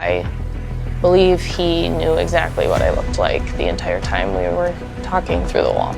I believe he knew exactly what I looked like the entire time we were talking through the wall.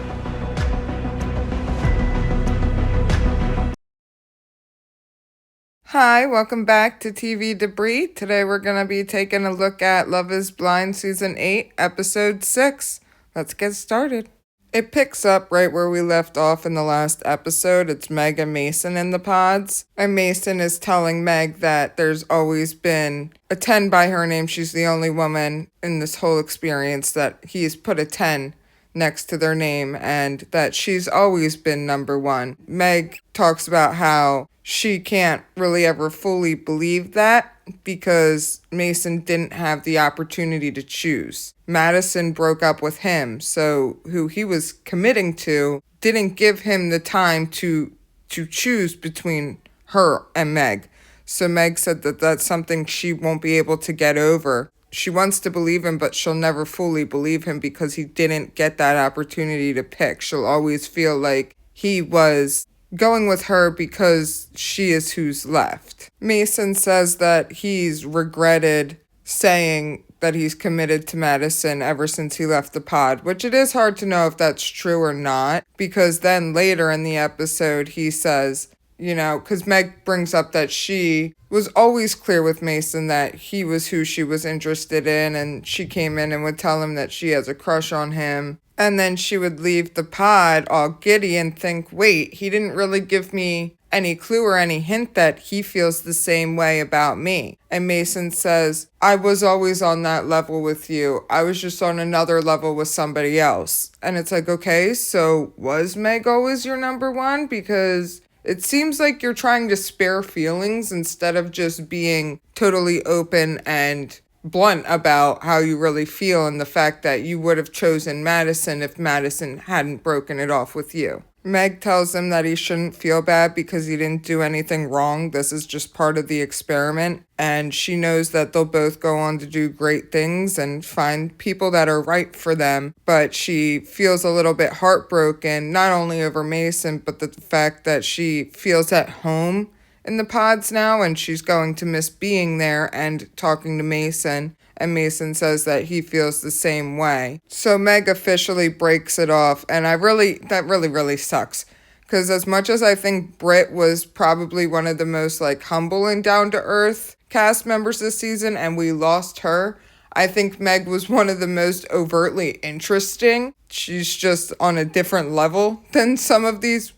Hi, welcome back to TV Debris. Today we're going to be taking a look at Love is Blind Season 8, Episode 6. Let's get started. It picks up right where we left off in the last episode. It's Meg and Mason in the pods. And Mason is telling Meg that there's always been a 10 by her name. She's the only woman in this whole experience that he's put a 10 next to their name and that she's always been number one. Meg talks about how she can't really ever fully believe that because Mason didn't have the opportunity to choose. Madison broke up with him, so who he was committing to didn't give him the time to choose between her and Meg. So Meg said that that's something she won't be able to get over. She wants to believe him, but she'll never fully believe him because he didn't get that opportunity to pick. She'll always feel like he was going with her because she is who's left. Mason says that he's regretted saying that he's committed to Madison ever since he left the pod, which it is hard to know if that's true or not, because then later in the episode he says, because Meg brings up that she was always clear with Mason that he was who she was interested in, and she came in and would tell him that she has a crush on him. And then she would leave the pod all giddy and think, wait, he didn't really give me any clue or any hint that he feels the same way about me. And Mason says, I was always on that level with you. I was just on another level with somebody else. And it's like, okay, so was Meg always your number one? Because it seems like you're trying to spare feelings instead of just being totally open and blunt about how you really feel and the fact that you would have chosen Madison if Madison hadn't broken it off with you. Meg tells him that he shouldn't feel bad because he didn't do anything wrong. This is just part of the experiment. And she knows that they'll both go on to do great things and find people that are right for them. But she feels a little bit heartbroken, not only over Mason, but the fact that she feels at home in the pods now, and she's going to miss being there and talking to Mason, and Mason says that he feels the same way. So Meg officially breaks it off, and that really sucks, because as much as I think Britt was probably one of the most humble and down-to-earth cast members this season, and we lost her, I think Meg was one of the most overtly interesting. She's just on a different level than some of these,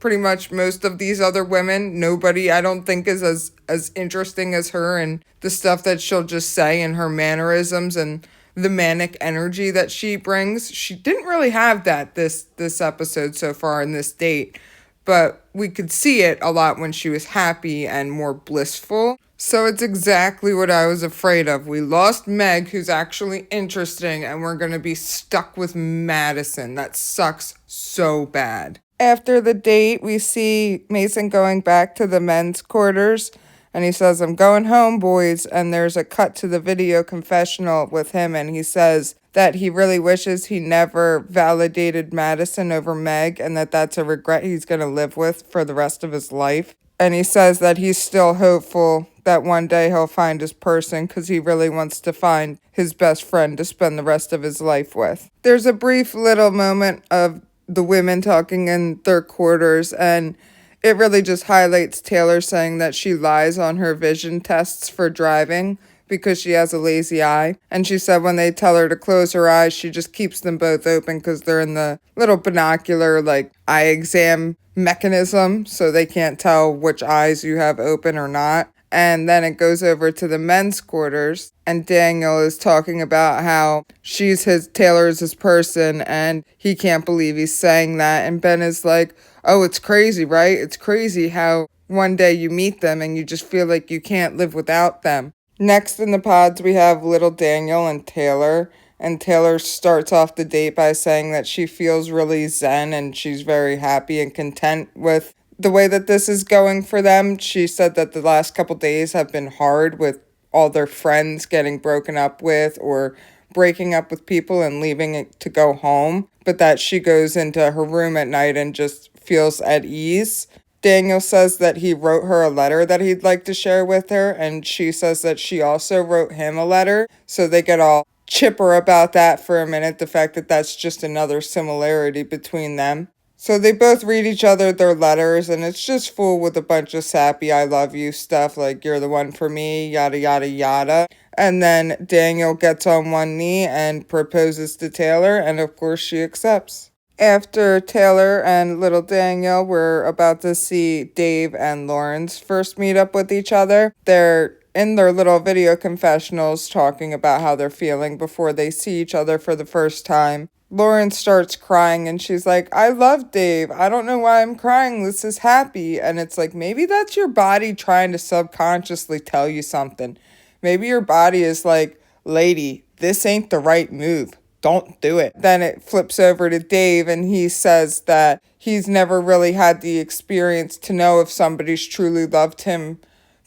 pretty much most of these other women. Nobody, I don't think, is as interesting as her, and the stuff that she'll just say and her mannerisms and the manic energy that she brings. She didn't really have that this episode so far in this date, but we could see it a lot when she was happy and more blissful. So it's exactly what I was afraid of. We lost Meg, who's actually interesting, and we're going to be stuck with Madison. That sucks so bad. After the date, we see Mason going back to the men's quarters, and he says, I'm going home, boys, and there's a cut to the video confessional with him, and he says that he really wishes he never validated Madison over Meg, and that that's a regret he's going to live with for the rest of his life. And he says that he's still hopeful that one day he'll find his person because he really wants to find his best friend to spend the rest of his life with. There's a brief little moment of the women talking in their quarters, and it really just highlights Taylor saying that she lies on her vision tests for driving because she has a lazy eye. And she said when they tell her to close her eyes, she just keeps them both open because they're in the little binocular eye exam mechanism, so they can't tell which eyes you have open or not. And then it goes over to the men's quarters, and Daniel is talking about how Taylor is his person, and he can't believe he's saying that. And Ben is like, oh, it's crazy, right? It's crazy how one day you meet them and you just feel like you can't live without them. Next in the pods, we have little Daniel and Taylor. And Taylor starts off the date by saying that she feels really zen and she's very happy and content with the way that this is going for them. She said that the last couple days have been hard with all their friends getting broken up with or breaking up with people and leaving it to go home, but that she goes into her room at night and just feels at ease. Daniel says that he wrote her a letter that he'd like to share with her, and she says that she also wrote him a letter. So they get all chipper about that for a minute, the fact that that's just another similarity between them. So they both read each other their letters, and it's just full with a bunch of sappy I love you stuff, like you're the one for me, yada yada yada. And then Daniel gets on one knee and proposes to Taylor, and of course she accepts. After Taylor and little Daniel were about to see Dave and Lauren's first meet up with each other, they're in their little video confessionals talking about how they're feeling before they see each other for the first time. Lauren starts crying and she's like, I love Dave. I don't know why I'm crying. This is happy. And it's like, maybe that's your body trying to subconsciously tell you something. Maybe your body is like, lady, this ain't the right move. Don't do it. Then it flips over to Dave and he says that he's never really had the experience to know if somebody's truly loved him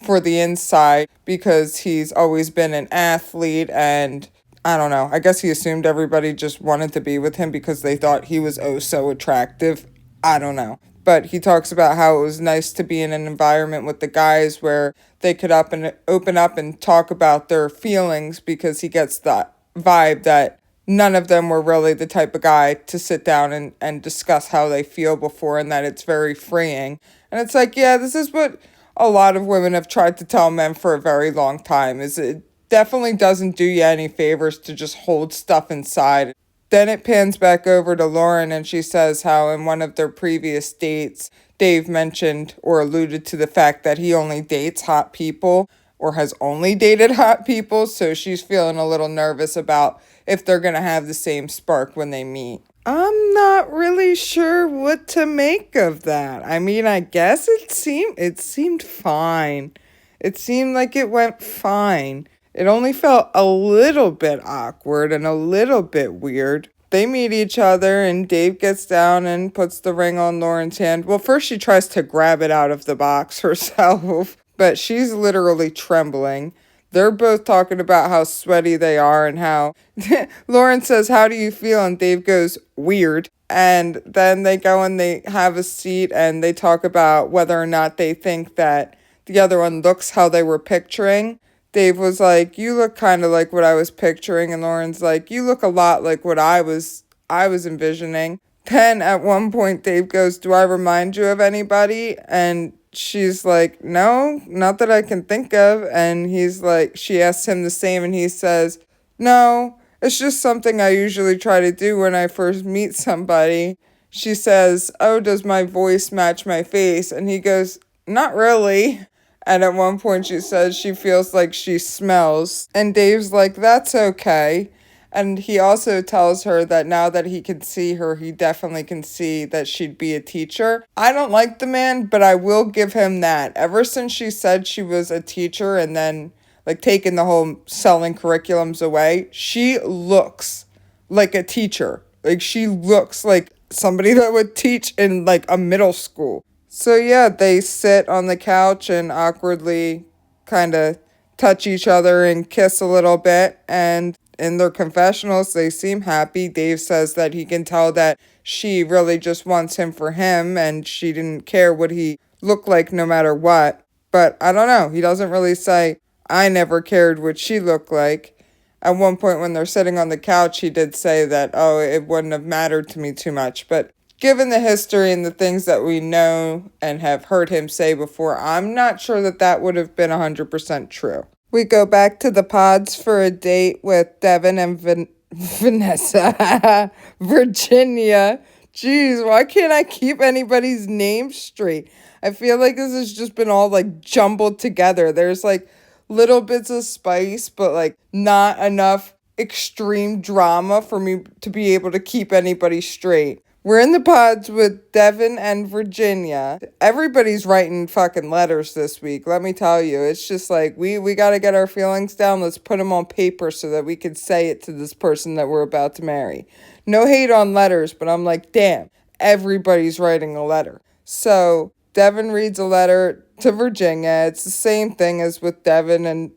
for the inside because he's always been an athlete, and I don't know. I guess he assumed everybody just wanted to be with him because they thought he was oh so attractive. I don't know. But he talks about how it was nice to be in an environment with the guys where they could open up and talk about their feelings, because he gets that vibe that none of them were really the type of guy to sit down and discuss how they feel before, and that it's very freeing. And it's like, yeah, this is what a lot of women have tried to tell men for a very long time, is it definitely doesn't do you any favors to just hold stuff inside. Then it pans back over to Lauren, and she says how in one of their previous dates, Dave mentioned or alluded to the fact that he only dates hot people, or has only dated hot people, so she's feeling a little nervous about if they're going to have the same spark when they meet. I'm not really sure what to make of that. I mean, I guess it seemed fine. It seemed like it went fine. It only felt a little bit awkward and a little bit weird. They meet each other and Dave gets down and puts the ring on Lauren's hand. Well, first she tries to grab it out of the box herself, but she's literally trembling. They're both talking about how sweaty they are and how Lauren says, how do you feel? And Dave goes, weird. And then they go and they have a seat and they talk about whether or not they think that the other one looks how they were picturing. Dave was like, you look kind of like what I was picturing. And Lauren's like, you look a lot like what I was envisioning. Then at one point, Dave goes, do I remind you of anybody? And she's like, no, not that I can think of. And he's like, she asks him the same, and he says, no, it's just something I usually try to do when I first meet somebody. She says, oh, does my voice match my face? And he goes, not really. And at one point she says she feels like she smells. And Dave's like, that's okay. And he also tells her that now that he can see her, he definitely can see that she'd be a teacher. I don't like the man, but I will give him that. Ever since she said she was a teacher and then like taking the whole selling curriculums away, she looks like a teacher. Like she looks like somebody that would teach in like a middle school. So yeah, they sit on the couch and awkwardly kind of touch each other and kiss a little bit, and in their confessionals, they seem happy. Dave says that he can tell that she really just wants him for him and she didn't care what he looked like no matter what. But I don't know. He doesn't really say, I never cared what she looked like. At one point when they're sitting on the couch, he did say that, oh, it wouldn't have mattered to me too much. But given the history and the things that we know and have heard him say before, I'm not sure that that would have been 100% true. We go back to the pods for a date with Devin and Vanessa. Virginia. Jeez, why can't I keep anybody's name straight? I feel like this has just been all like jumbled together. There's like little bits of spice, but like not enough extreme drama for me to be able to keep anybody straight. We're in the pods with Devin and Virginia. Everybody's writing fucking letters this week, let me tell you. It's just like, we got to get our feelings down. Let's put them on paper so that we can say it to this person that we're about to marry. No hate on letters, but I'm like, damn, everybody's writing a letter. So Devin reads a letter to Virginia. It's the same thing as with Devin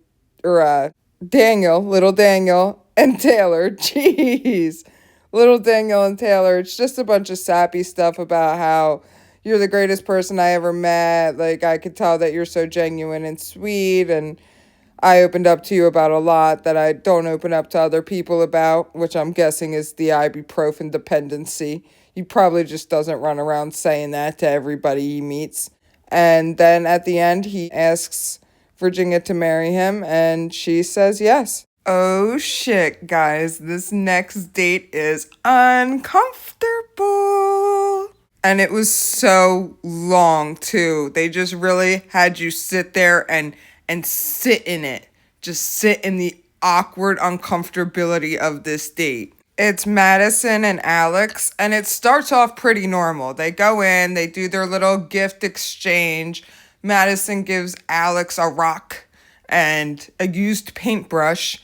Daniel, little Daniel, and Taylor. Jeez. Little Daniel and Taylor, it's just a bunch of sappy stuff about how, you're the greatest person I ever met. Like, I could tell that you're so genuine and sweet, and I opened up to you about a lot that I don't open up to other people about, which I'm guessing is the ibuprofen dependency. He probably just doesn't run around saying that to everybody he meets. And then at the end, he asks Virginia to marry him, and she says yes. Oh shit, guys, this next date is uncomfortable. And it was so long, too. They just really had you sit there and sit in it. Just sit in the awkward uncomfortability of this date. It's Madison and Alex, and it starts off pretty normal. They go in, they do their little gift exchange. Madison gives Alex a rock and a used paintbrush,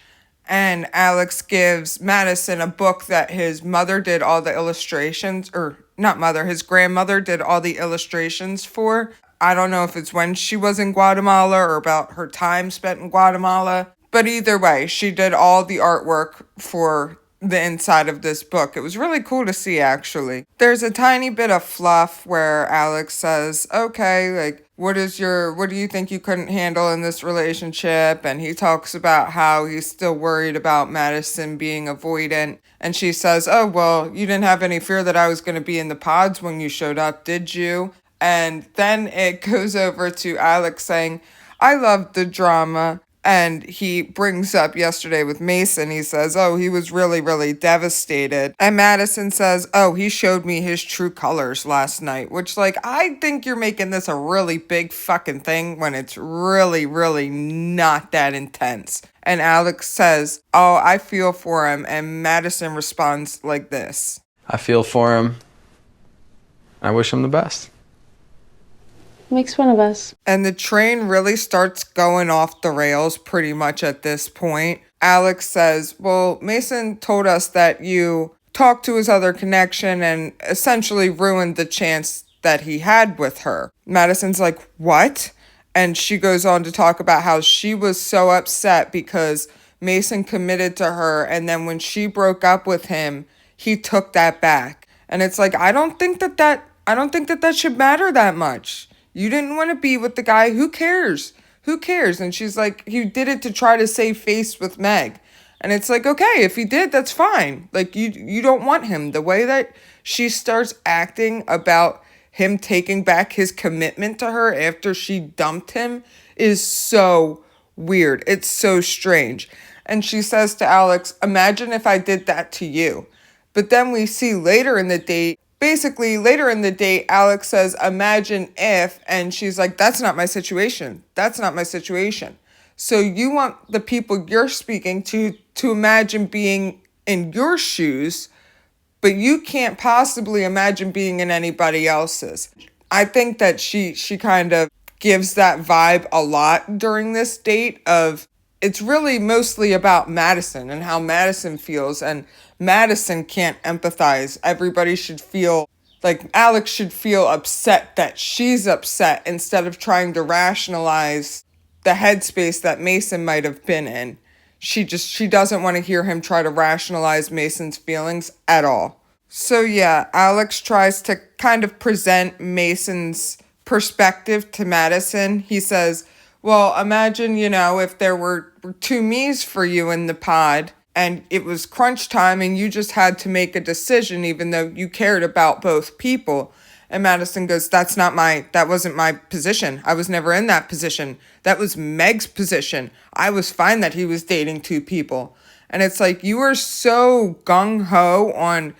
and Alex gives Madison a book that his mother did all the illustrations, or not mother, his grandmother did all the illustrations for. I don't know if it's when she was in Guatemala or about her time spent in Guatemala. But either way, she did all the artwork for the inside of this book. It was really cool to see, actually. There's a tiny bit of fluff where Alex says, okay, like, what do you think you couldn't handle in this relationship? And he talks about how he's still worried about Madison being avoidant. And she says, oh, well, you didn't have any fear that I was going to be in the pods when you showed up, did you? And then it goes over to Alex saying, I love the drama. And he brings up yesterday with Mason, he says, oh, he was really, really devastated. And Madison says, oh, he showed me his true colors last night, which, like, I think you're making this a really big fucking thing when it's really, really not that intense. And Alex says, oh, I feel for him. And Madison responds like this. I feel for him. I wish him the best. Makes fun of us. And the train really starts going off the rails pretty much at this point. Alex says, well, Mason told us that you talked to his other connection and essentially ruined the chance that he had with her. Madison's like, what? And she goes on to talk about how she was so upset because Mason committed to her, and then when she broke up with him, he took that back. And it's like, I don't think that should matter that much. You didn't want to be with the guy. Who cares? Who cares? And she's like, he did it to try to save face with Meg. And it's like, okay, if he did, that's fine. Like, you don't want him. The way that she starts acting about him taking back his commitment to her after she dumped him is so weird. It's so strange. And she says to Alex, imagine if I did that to you. But then we see later in the date, Alex says, imagine if, and she's like, that's not my situation. That's not my situation. So you want the people you're speaking to imagine being in your shoes, but you can't possibly imagine being in anybody else's. I think that she kind of gives that vibe a lot during this date of, it's really mostly about Madison and how Madison feels, and Madison can't empathize. Everybody should feel like Alex should feel upset that she's upset instead of trying to rationalize the headspace that Mason might have been in. She doesn't want to hear him try to rationalize Mason's feelings at all. So yeah, Alex tries to kind of present Mason's perspective to Madison. He says, well, imagine, if there were two me's for you in the pod and it was crunch time and you just had to make a decision even though you cared about both people. And Madison goes, that wasn't my position. I was never in that position. That was Meg's position. I was fine that he was dating two people. And it's like, you are so gung-ho on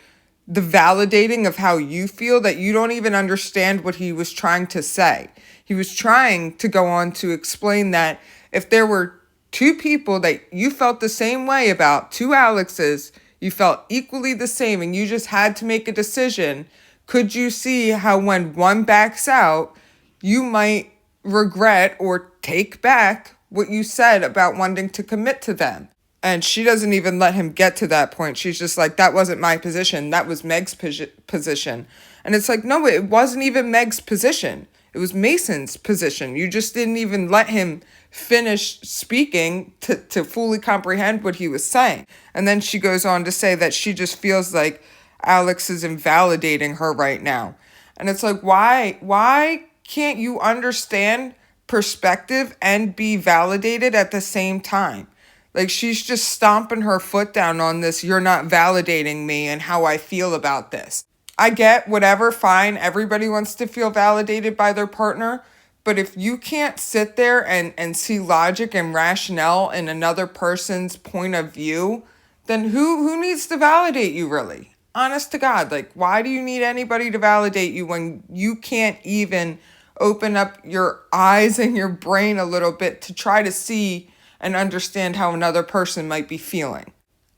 the validating of how you feel that you don't even understand what he was trying to say. He was trying to go on to explain that if there were two people that you felt the same way about, two Alexes, you felt equally the same and you just had to make a decision, could you see how when one backs out, you might regret or take back what you said about wanting to commit to them? And she doesn't even let him get to that point. She's just like, that wasn't my position. That was Meg's position. And it's like, no, it wasn't even Meg's position. It was Mason's position. You just didn't even let him finish speaking to fully comprehend what he was saying. And then she goes on to say that she just feels like Alex is invalidating her right now. And it's like, why can't you understand perspective and be validated at the same time? Like, she's just stomping her foot down on this, you're not validating me and how I feel about this. I get whatever, fine. Everybody wants to feel validated by their partner. But if you can't sit there and see logic and rationale in another person's point of view, then who needs to validate you, really? Honest to God, like, why do you need anybody to validate you when you can't even open up your eyes and your brain a little bit to try to see and understand how another person might be feeling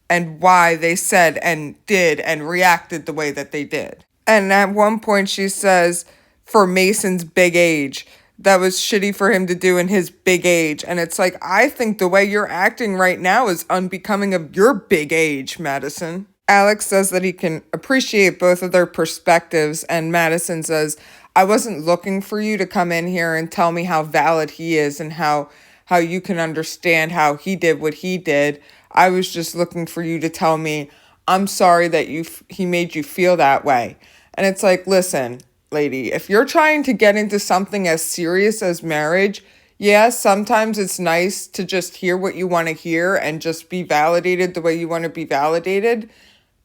and why they said and did and reacted the way that they did? And at one point she says, for Mason's big age, that was shitty for him to do in his big age. And it's like, I think the way you're acting right now is unbecoming of your big age, Madison. Alex says that he can appreciate both of their perspectives, and Madison says, I wasn't looking for you to come in here and tell me how valid he is and how you can understand how he did what he did. I was just looking for you to tell me, I'm sorry that he made you feel that way. And it's like, listen, lady, if you're trying to get into something as serious as marriage, yeah, sometimes it's nice to just hear what you want to hear and just be validated the way you want to be validated.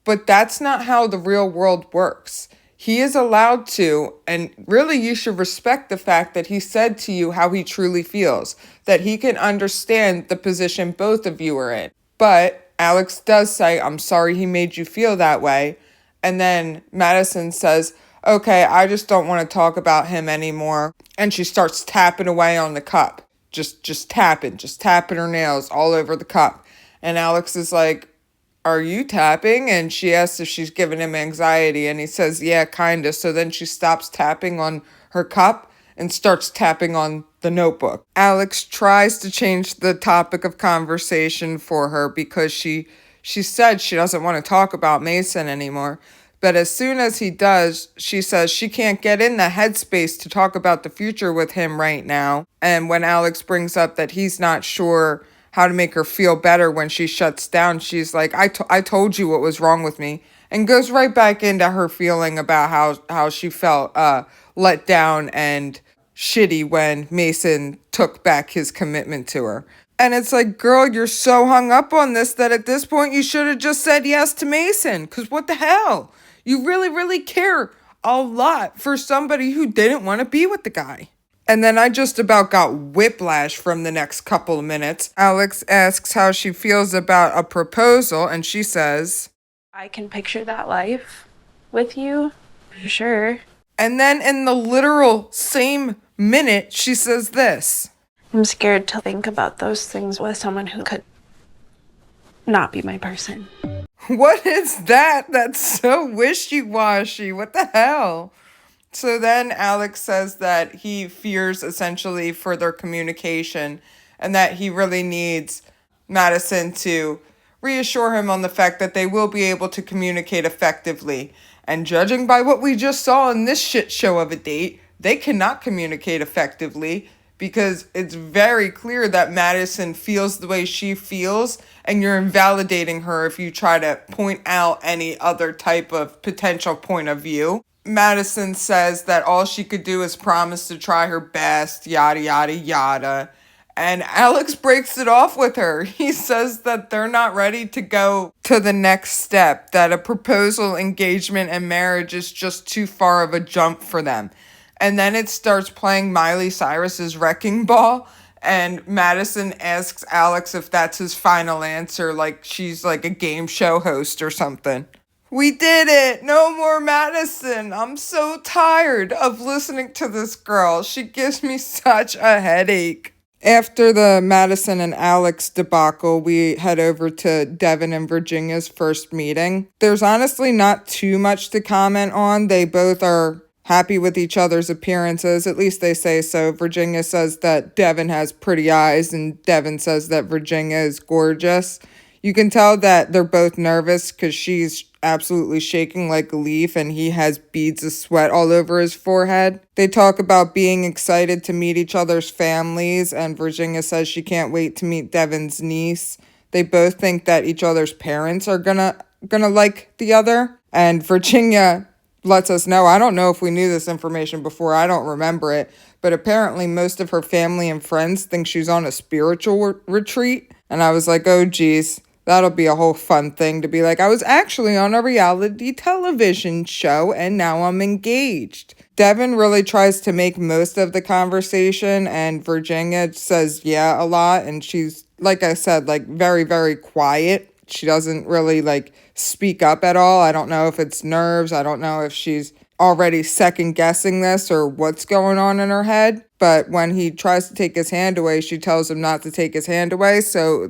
But that's not how the real world works. He is allowed to, and really you should respect the fact that he said to you how he truly feels, that he can understand the position both of you are in. But Alex does say, I'm sorry he made you feel that way. And then Madison says, okay, I just don't want to talk about him anymore. And she starts tapping away on the cup. Just tapping her nails all over the cup. And Alex is like, are you tapping? And she asks if she's giving him anxiety. And he says, yeah, kinda. So then she stops tapping on her cup and starts tapping on the notebook. Alex tries to change the topic of conversation for her because she said she doesn't want to talk about Mason anymore. But as soon as he does, she says she can't get in the headspace to talk about the future with him right now. And when Alex brings up that he's not sure how to make her feel better when she shuts down, she's like, I told you what was wrong with me. And goes right back into her feeling about how she felt let down and shitty when Mason took back his commitment to her. And it's like, girl, you're so hung up on this that at this point you should have just said yes to Mason. Because what the hell? You really, really care a lot for somebody who didn't want to be with the guy. And then I just about got whiplash from the next couple of minutes. Alex asks how she feels about a proposal, and she says, I can picture that life with you, for sure. And then in the literal same minute, she says this. I'm scared to think about those things with someone who could not be my person. What is that? That's so wishy-washy. What the hell? So then Alex says that he fears essentially for their communication and that he really needs Madison to reassure him on the fact that they will be able to communicate effectively. And judging by what we just saw in this shit show of a date, they cannot communicate effectively because it's very clear that Madison feels the way she feels and you're invalidating her if you try to point out any other type of potential point of view. Madison says that all she could do is promise to try her best, yada, yada, yada. And Alex breaks it off with her. He says that they're not ready to go to the next step, that a proposal, engagement, and marriage is just too far of a jump for them. And then it starts playing Miley Cyrus's Wrecking Ball. And Madison asks Alex if that's his final answer, like she's like a game show host or something. We did it! No more Madison! I'm so tired of listening to this girl. She gives me such a headache. After the Madison and Alex debacle, we head over to Devin and Virginia's first meeting. There's honestly not too much to comment on. They both are happy with each other's appearances. At least they say so. Virginia says that Devin has pretty eyes, and Devin says that Virginia is gorgeous. You can tell that they're both nervous because she's absolutely shaking like a leaf and he has beads of sweat all over his forehead. They talk about being excited to meet each other's families, and Virginia says she can't wait to meet Devin's niece. They both think that each other's parents are gonna like the other, and Virginia lets us know, I don't know if we knew this information before, I don't remember it, but apparently most of her family and friends think she's on a spiritual retreat. And I was like, oh geez, that'll be a whole fun thing to be like, I was actually on a reality television show and now I'm engaged. Devin really tries to make most of the conversation, and Virginia says yeah a lot, and she's, like I said, like very, very quiet. She doesn't really like speak up at all. I don't know if it's nerves. I don't know if she's already second guessing this or what's going on in her head. But when he tries to take his hand away, she tells him not to take his hand away. So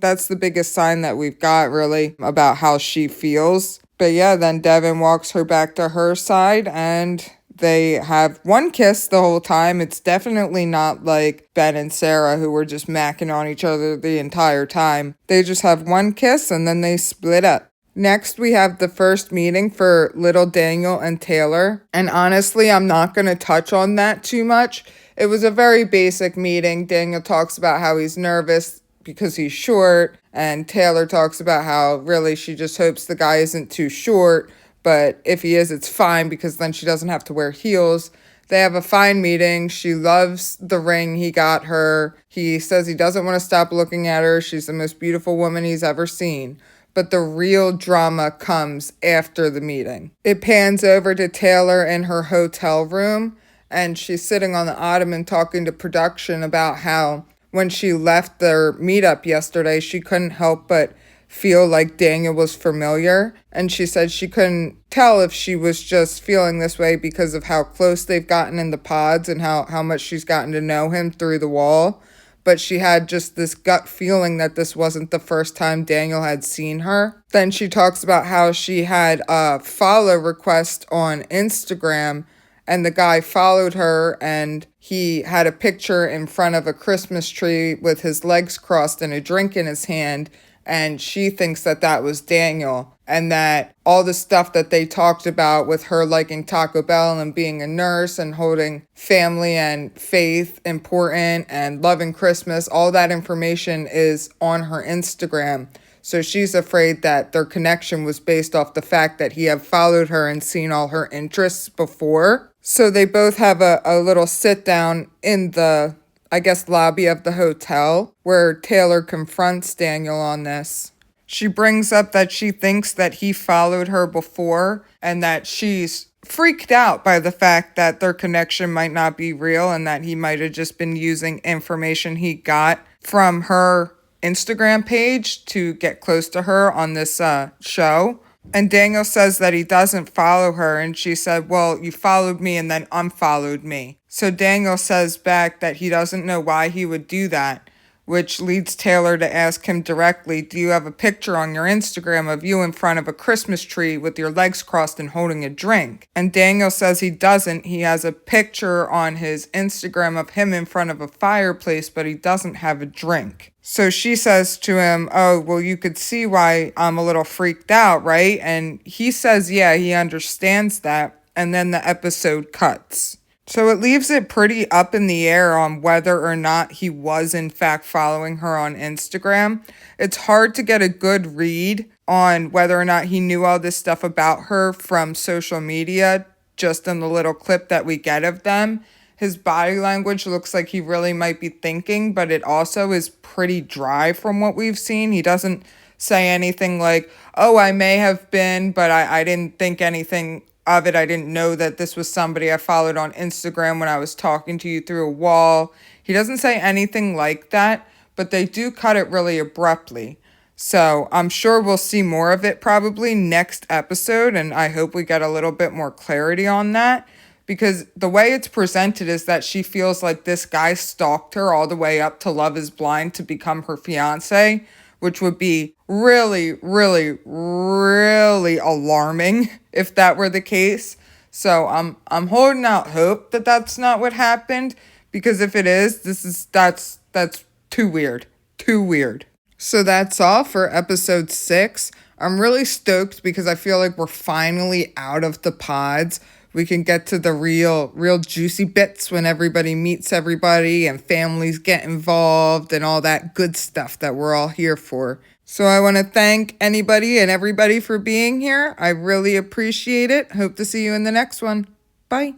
that's the biggest sign that we've got really about how she feels. But yeah, then Devin walks her back to her side and they have one kiss the whole time. It's definitely not like Ben and Sarah, who were just macking on each other the entire time. They just have one kiss and then they split up. Next, we have the first meeting for little Daniel and Taylor. And honestly, I'm not going to touch on that too much. It was a very basic meeting. Daniel talks about how he's nervous because he's short, and Taylor talks about how really she just hopes the guy isn't too short, but if he is, it's fine because then she doesn't have to wear heels. They have a fine meeting. She loves the ring he got her. He says he doesn't want to stop looking at her. She's the most beautiful woman he's ever seen. But the real drama comes after the meeting. It pans over to Taylor in her hotel room, and she's sitting on the ottoman talking to production about how when she left their meetup yesterday, she couldn't help but feel like Daniel was familiar. And she said she couldn't tell if she was just feeling this way because of how close they've gotten in the pods and how much she's gotten to know him through the wall. But she had just this gut feeling that this wasn't the first time Daniel had seen her. Then she talks about how she had a follow request on Instagram, and the guy followed her and he had a picture in front of a Christmas tree with his legs crossed and a drink in his hand. And she thinks that that was Daniel, and that all the stuff that they talked about with her liking Taco Bell and being a nurse and holding family and faith important and loving Christmas, all that information is on her Instagram. So she's afraid that their connection was based off the fact that he had followed her and seen all her interests before. So they both have a little sit down in the, I guess, lobby of the hotel where Taylor confronts Daniel on this. She brings up that she thinks that he followed her before and that she's freaked out by the fact that their connection might not be real and that he might have just been using information he got from her Instagram page to get close to her on this show. And Daniel says that he doesn't follow her, and she said, well, you followed me and then unfollowed me. So Daniel says back that he doesn't know why he would do that, which leads Taylor to ask him directly, do you have a picture on your Instagram of you in front of a Christmas tree with your legs crossed and holding a drink? And Daniel says he doesn't. He has a picture on his Instagram of him in front of a fireplace, but he doesn't have a drink. So she says to him, oh, well, you could see why I'm a little freaked out, right? And he says, yeah, he understands that. And then the episode cuts. So it leaves it pretty up in the air on whether or not he was in fact following her on Instagram. It's hard to get a good read on whether or not he knew all this stuff about her from social media, just in the little clip that we get of them. His body language looks like he really might be thinking, but it also is pretty dry from what we've seen. He doesn't say anything like, oh, I may have been, but I didn't think anything of it. I didn't know that this was somebody I followed on Instagram when I was talking to you through a wall. He doesn't say anything like that, but they do cut it really abruptly. So I'm sure we'll see more of it probably next episode, and I hope we get a little bit more clarity on that. Because the way it's presented is that she feels like this guy stalked her all the way up to Love is Blind to become her fiancé, which would be really, really, really alarming if that were the case. So I'm holding out hope that that's not what happened, because if it is, that's too weird. Too weird. So that's all for episode 6. I'm really stoked because I feel like we're finally out of the pods. We can get to the real juicy bits when everybody meets everybody and families get involved and all that good stuff that we're all here for. So I want to thank anybody and everybody for being here. I really appreciate it. Hope to see you in the next one. Bye.